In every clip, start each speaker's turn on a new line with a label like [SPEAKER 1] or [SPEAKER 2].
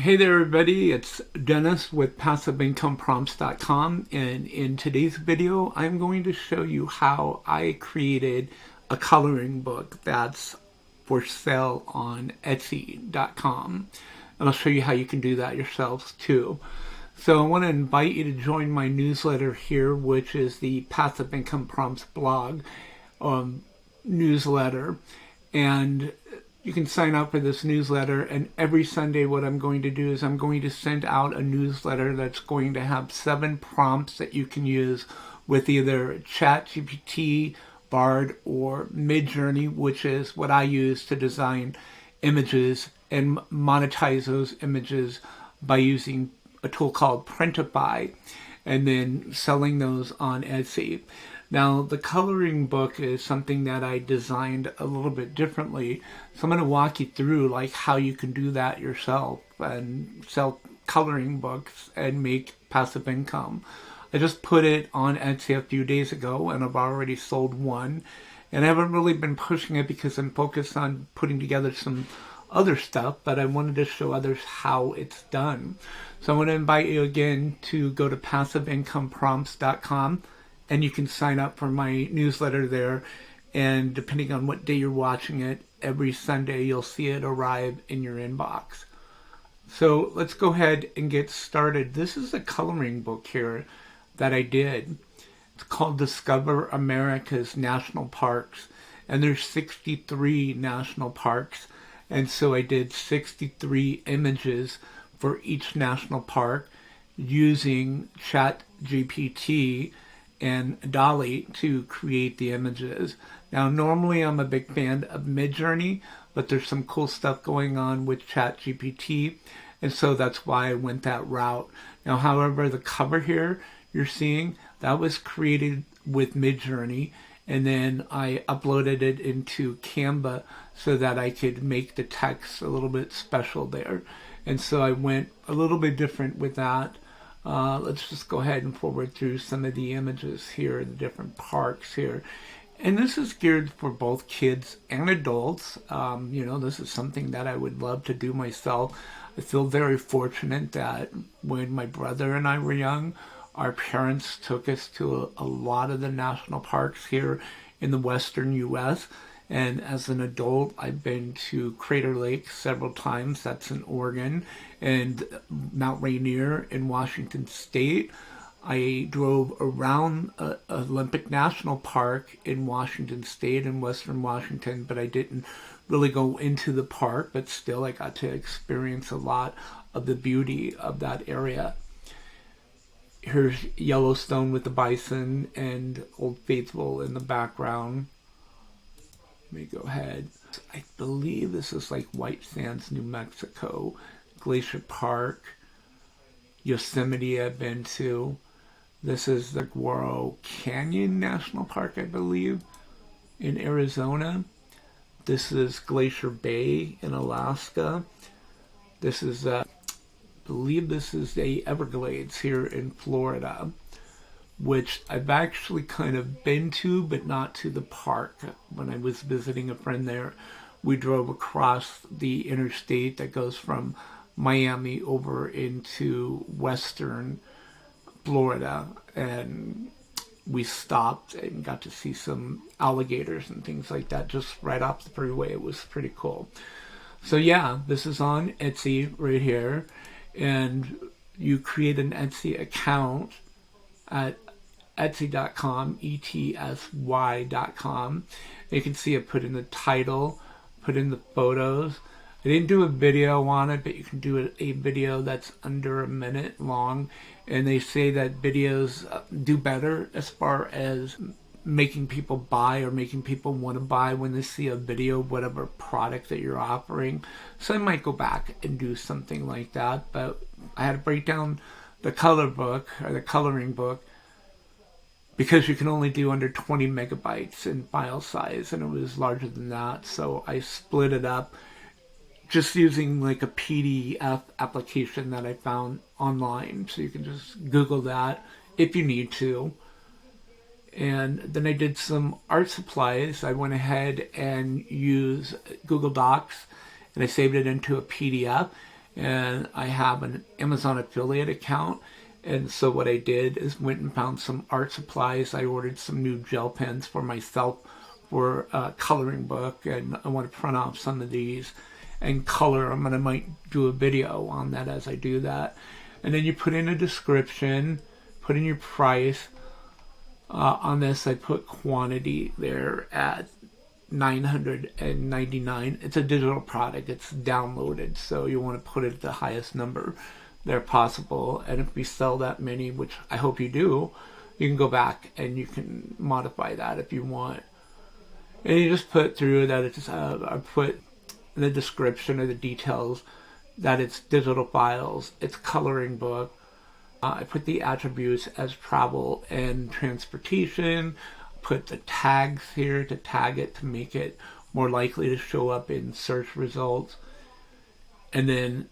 [SPEAKER 1] Hey there, everybody. It's Dennis with PassiveIncomePrompts.com, and in today's video, I'm going to show you how I created a coloring book that's for sale on Etsy.com, and I'll show you how you can do that yourselves too. So I want to invite you to join my newsletter here, which is the Passive Income Prompts blog newsletter, and you can sign up for this newsletter, and every Sunday what I'm going to do is I'm going to send out a newsletter that's going to have 7 prompts that you can use with either ChatGPT, Bard, or Midjourney, which is what I use to design images and monetize those images by using a tool called Printify and then selling those on Etsy. Now, the coloring book is something that I designed a little bit differently. So I'm going to walk you through like how you can do that yourself and sell coloring books and make passive income. I just put it on Etsy a few days ago and I've already sold one. And I haven't really been pushing it because I'm focused on putting together some other stuff, but I wanted to show others how it's done. So I want to invite you again to go to PassiveIncomePrompts.com, and you can sign up for my newsletter there. And depending on what day you're watching it, every Sunday you'll see it arrive in your inbox. So let's go ahead and get started. This is a coloring book here that I did. It's called Discover America's National Parks, and there's 63 national parks. And so I did 63 images for each national park using ChatGPT and Dolly to create the images. Now, normally I'm a big fan of Midjourney, but there's some cool stuff going on with ChatGPT, and so that's why I went that route. Now, however, the cover here you're seeing, that was created with Midjourney, and then I uploaded it into Canva so that I could make the text a little bit special there. And so I went a little bit different with that. Let's just go ahead and forward through some of the images here, the different parks here. And this is geared for both kids and adults. This is something that I would love to do myself. I feel very fortunate that when my brother and I were young, our parents took us to a lot of the national parks here in the western U.S. And as an adult, I've been to Crater Lake several times. That's in Oregon. And Mount Rainier in Washington State. I drove around Olympic National Park in Washington State in western Washington, but I didn't really go into the park. But still, I got to experience a lot of the beauty of that area. Here's Yellowstone with the bison and Old Faithful in the background. Let me go ahead. I believe this is like White Sands, New Mexico. Glacier Park. Yosemite I've been to. This is the Sequoia Canyon National Park, I believe, in Arizona. This is Glacier Bay in Alaska. This is I believe this is the Everglades here in Florida, which I've actually kind of been to, but not to the park. When I was visiting a friend there, we drove across the interstate that goes from Miami over into western Florida, and we stopped and got to see some alligators and things like that just right off the freeway. It was pretty cool. So yeah, this is on Etsy right here. And you create an Etsy account at Etsy.com, ETSY.com. You can see it put in the title, put in the photos. I didn't do a video on it, but you can do a video that's under a minute long. And they say that videos do better as far as making people buy or making people want to buy when they see a video of whatever product that you're offering. So I might go back and do something like that, but I had to break down the color book or the coloring book because you can only do under 20 megabytes in file size, and it was larger than that. So I split it up just using like a PDF application that I found online. So you can just Google that if you need to. And then I did some art supplies. I went ahead and used Google Docs, and I saved it into a PDF. and I have an Amazon affiliate account. And so what I did is went and found some art supplies. I ordered some new gel pens for myself for a coloring book, and I want to print off some of these and color them, and I might do a video on that as I do that. And then you put in a description, put in your price. On this, I put quantity there at 999. It's a digital product. It's downloaded, so you want to put it at the highest number there possible. And if we sell that many, which I hope you do, you can go back and you can modify that if you want. And you just put through that it's I put in the description or the details that it's digital files, it's coloring book. I put the attributes as travel and transportation. Put the tags here to tag it to make it more likely to show up in search results. And then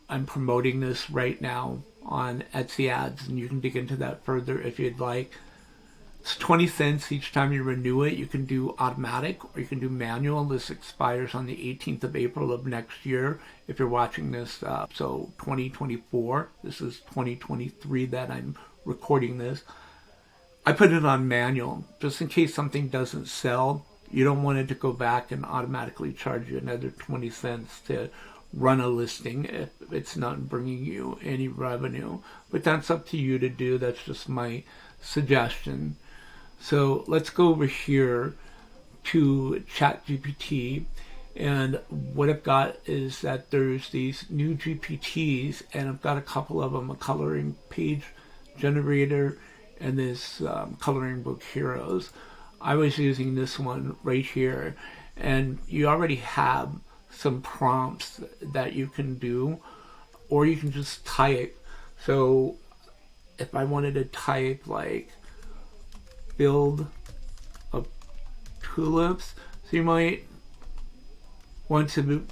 [SPEAKER 1] I'm promoting this right now on Etsy ads, and you can dig into that further if you'd like. It's 20 cents each time you renew it. You can do automatic or you can do manual. This expires on the 18th of April of next year if you're watching this. So 2024. This is 2023 that I'm recording this. I put it on manual just in case something doesn't sell. You don't want it to go back and automatically charge you another 20 cents to run a listing if it's not bringing you any revenue. But that's up to you to do. That's just my suggestion. So let's go over here to ChatGPT, and what I've got is that there's these new GPTs, and I've got a couple of them, a coloring page generator and this coloring book heroes. I was using this one right here, and you already have some prompts that you can do, or you can just type. So if I wanted to type like field of tulips, so you might want to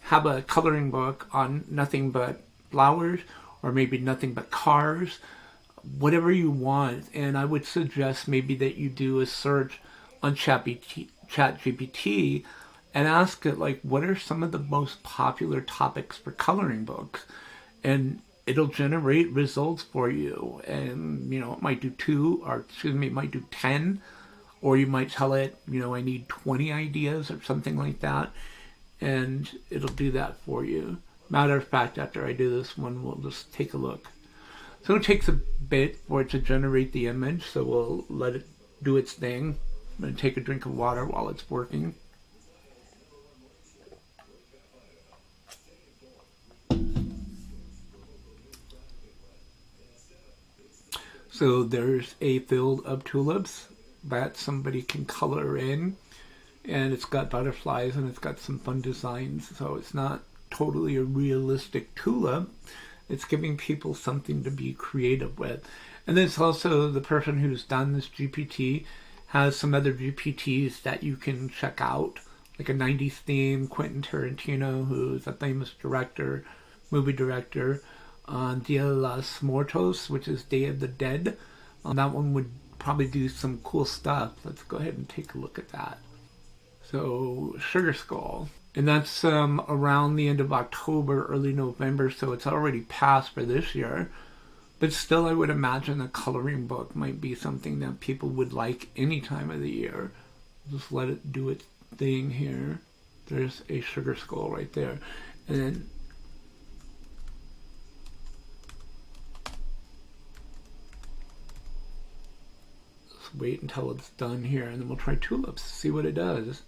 [SPEAKER 1] have a coloring book on nothing but flowers, or maybe nothing but cars, whatever you want. And I would suggest maybe that you do a search on ChatGPT and ask it, like, what are some of the most popular topics for coloring books? And it'll generate results for you. And, it might do it might do 10, or you might tell it, I need 20 ideas or something like that. And it'll do that for you. Matter of fact, after I do this one, we'll just take a look. So it takes a bit for it to generate the image, so we'll let it do its thing. I'm going to take a drink of water while it's working. So there's a field of tulips that somebody can color in, and it's got butterflies and it's got some fun designs. So it's not totally a realistic tulip. It's giving people something to be creative with. And then it's also the person who's done this GPT has some other GPTs that you can check out, like a 90s theme, Quentin Tarantino, who's a famous movie director, Dia los Muertos, which is Day of the Dead. That one would probably do some cool stuff. Let's go ahead and take a look at that. So, Sugar Skull. And that's around the end of October, early November, so it's already passed for this year. But still, I would imagine a coloring book might be something that people would like any time of the year. Just let it do its thing here. There's a Sugar Skull right there. And then let's wait until it's done here, and then we'll try tulips, see what it does.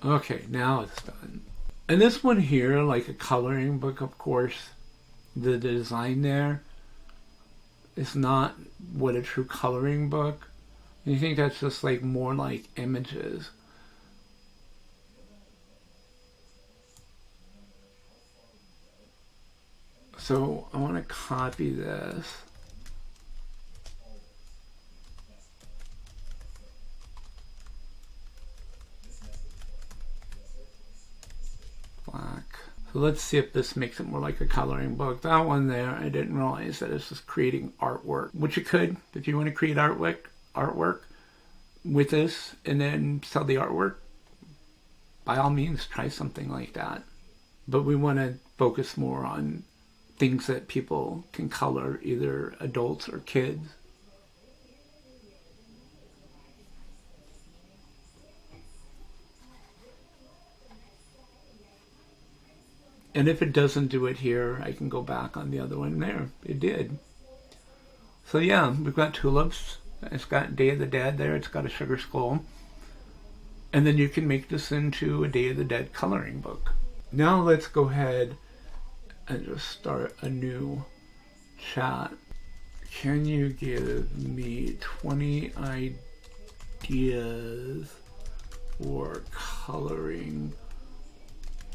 [SPEAKER 1] Okay, now it's done. And this one here, like a coloring book, of course, the design there is not what a true coloring book. You think that's just like more like images. So I want to copy this. Black. So let's see if this makes it more like a coloring book. That one there, I didn't realize that it's just creating artwork, which you could, if you want to create artwork with this and then sell the artwork, by all means, try something like that. But we want to focus more on things that people can color, either adults or kids. And if it doesn't do it here, I can go back on the other one there. It did. So yeah, we've got tulips. It's got Day of the Dead there. It's got a sugar skull. And then you can make this into a Day of the Dead coloring book. Now let's go ahead and just start a new chat. Can you give me 20 ideas for coloring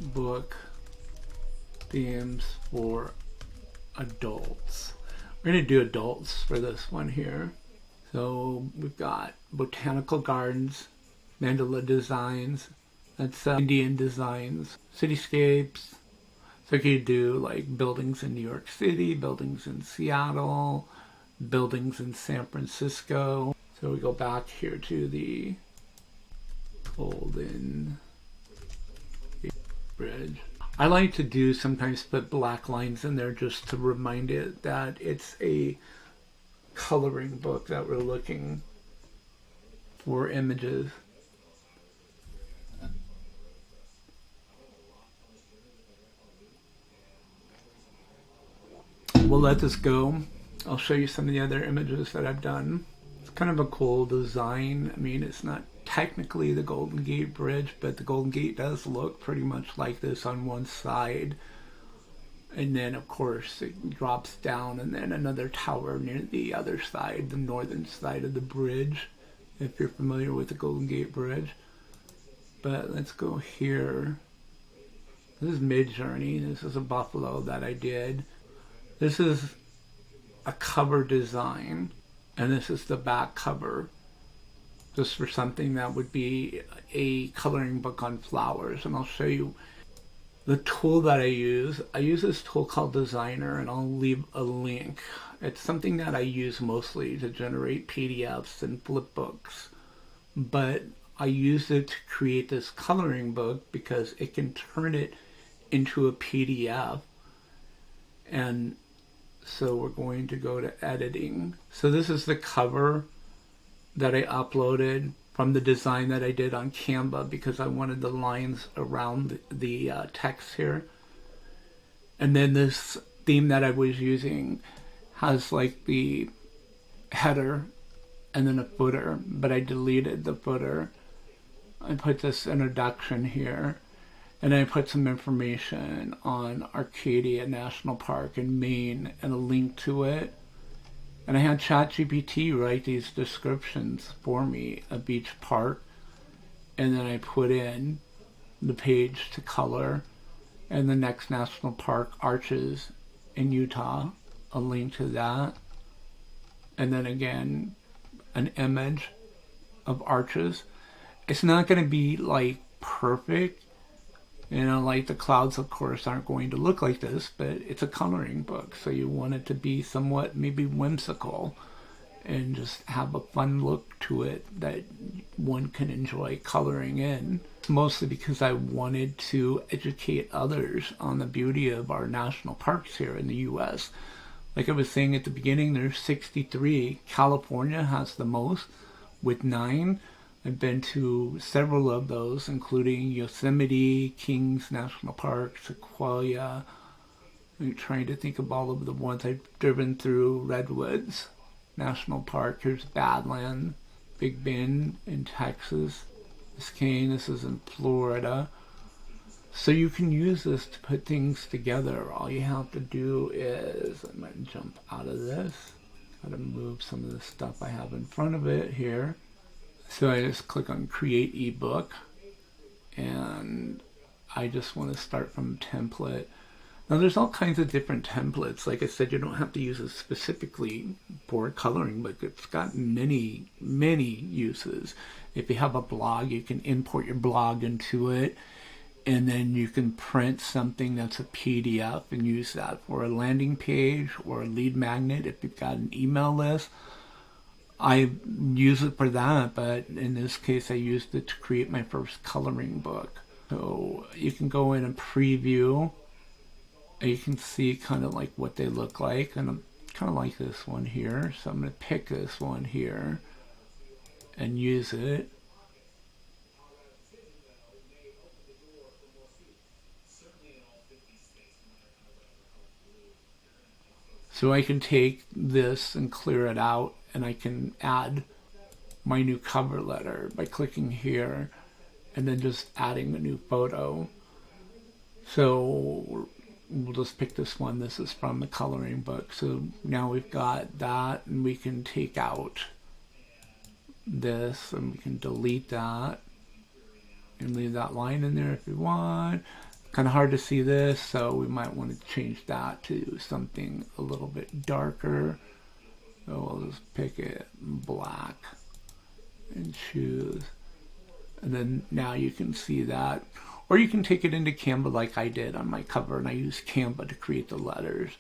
[SPEAKER 1] book themes for adults? We're going to do adults for this one here. So we've got botanical gardens, mandala designs, that's Indian designs, cityscapes. So you could do like buildings in New York City, buildings in Seattle, buildings in San Francisco. So we go back here to the Golden Gate Bridge. I like to do sometimes put black lines in there just to remind it that it's a coloring book that we're looking for images. We'll let this go. I'll show you some of the other images that I've done. It's kind of a cool design. I mean, it's not technically the Golden Gate Bridge, but the Golden Gate does look pretty much like this on one side. And then, of course, it drops down, and then another tower near the other side, the northern side of the bridge, if you're familiar with the Golden Gate Bridge. But let's go here. This is Mid-Journey. This is a buffalo that I did. This is a cover design, and this is the back cover, just for something that would be a coloring book on flowers. And I'll show you the tool that I use. I use this tool called Designer, and I'll leave a link. It's something that I use mostly to generate PDFs and flip books, but I use it to create this coloring book because it can turn it into a PDF. And so we're going to go to editing. So this is the cover that I uploaded from the design that I did on Canva because I wanted the lines around the text here. And then this theme that I was using has like the header and then a footer, but I deleted the footer. I put this introduction here, and I put some information on Arcadia National Park in Maine and a link to it. And I had ChatGPT write these descriptions for me of each park. And then I put in the page to color, and the next national park, Arches in Utah, a link to that. And then again, an image of Arches. It's not going to be like perfect. You know, like the clouds, of course, aren't going to look like this, but it's a coloring book, so you want it to be somewhat maybe whimsical and just have a fun look to it that one can enjoy coloring in. Mostly because I wanted to educate others on the beauty of our national parks here in the U.S. Like I was saying at the beginning, there's 63. California has the most with 9. I've been to several of those, including Yosemite, Kings National Park, Sequoia. I'm trying to think of all of the ones I've driven through. Redwoods National Park. Here's Badland, Big Bend in Texas. Biscayne, this is in Florida. So you can use this to put things together. All you have to do is, I might jump out of this. Got to move some of the stuff I have in front of it here. So I just click on Create eBook, and I just want to start from template. Now there's all kinds of different templates. Like I said, you don't have to use it specifically for coloring, but it's got many, many uses. If you have a blog, you can import your blog into it, and then you can print something that's a PDF and use that for a landing page or a lead magnet if you've got an email list. I use it for that, but in this case I used it to create my first coloring book. So you can go in and preview, and you can see kind of like what they look like, and I'm kind of like this one here, so I'm going to pick this one here and use it. So I can take this and clear it out, and I can add my new cover letter by clicking here and then just adding a new photo. So we'll just pick this one. This is from the coloring book. So now we've got that, and we can take out this, and we can delete that and leave that line in there if we want. Kind of hard to see this, so we might want to change that to something a little bit darker. So we'll just pick it black and choose. And then now you can see that. Or you can take it into Canva like I did on my cover, and I used Canva to create the letters.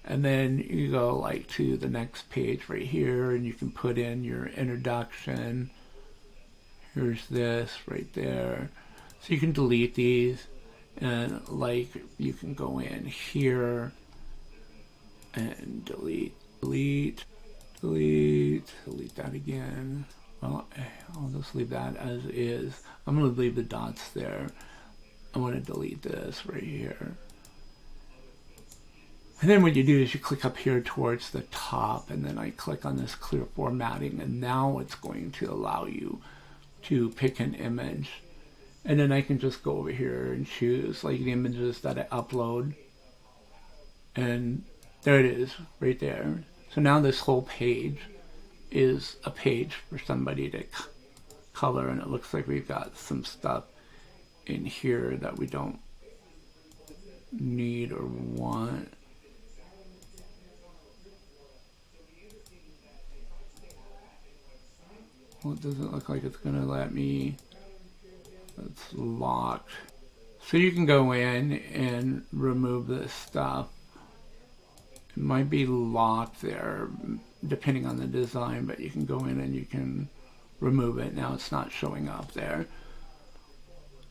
[SPEAKER 1] And then you go like to the next page right here, and you can put in your introduction. Here's this right there. So you can delete these. And like you can go in here and delete that again. Well, I'll just leave that as is. I'm going to leave the dots there. I'm going to delete this right here. And then what you do is you click up here towards the top, and then I click on this clear formatting, and now it's going to allow you to pick an image. And then I can just go over here and choose like the images that I upload. And there it is, right there. So now this whole page is a page for somebody to color, and it looks like we've got some stuff in here that we don't need or want. Well, it doesn't look like it's gonna let me. It's locked. So you can go in and remove this stuff. It might be locked there depending on the design, but you can go in and you can remove it. Now it's not showing up there.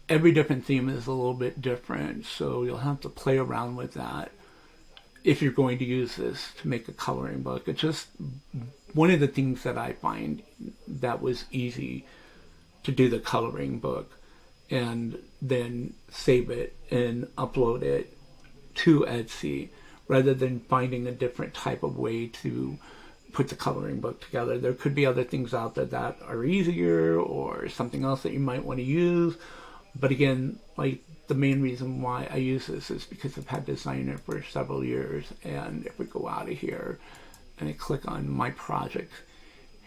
[SPEAKER 1] Every different theme is a little bit different, so you'll have to play around with that if you're going to use this to make a coloring book. It's just one of the things that I find that was easy to do the coloring book and then save it and upload it to Etsy rather than finding a different type of way to put the coloring book together. There could be other things out there that are easier or something else that you might want to use. But again, like the main reason why I use this is because I've had Designer for several years. And if we go out of here and I click on my projects,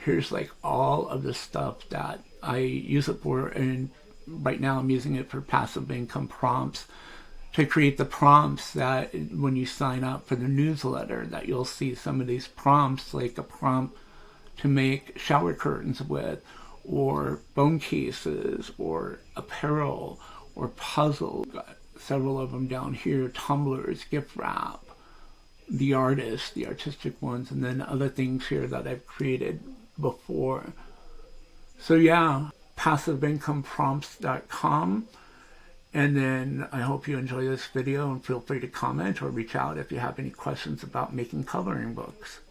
[SPEAKER 1] here's like all of the stuff that I use it for. And right now I'm using it for passive income prompts to create the prompts that when you sign up for the newsletter, that you'll see some of these prompts, like a prompt to make shower curtains with, or phone cases, or apparel, or puzzles. Got several of them down here, tumblers, gift wrap, the artists, the artistic ones, and then other things here that I've created before. So yeah, passiveincomeprompts.com. And then I hope you enjoy this video, and feel free to comment or reach out if you have any questions about making coloring books.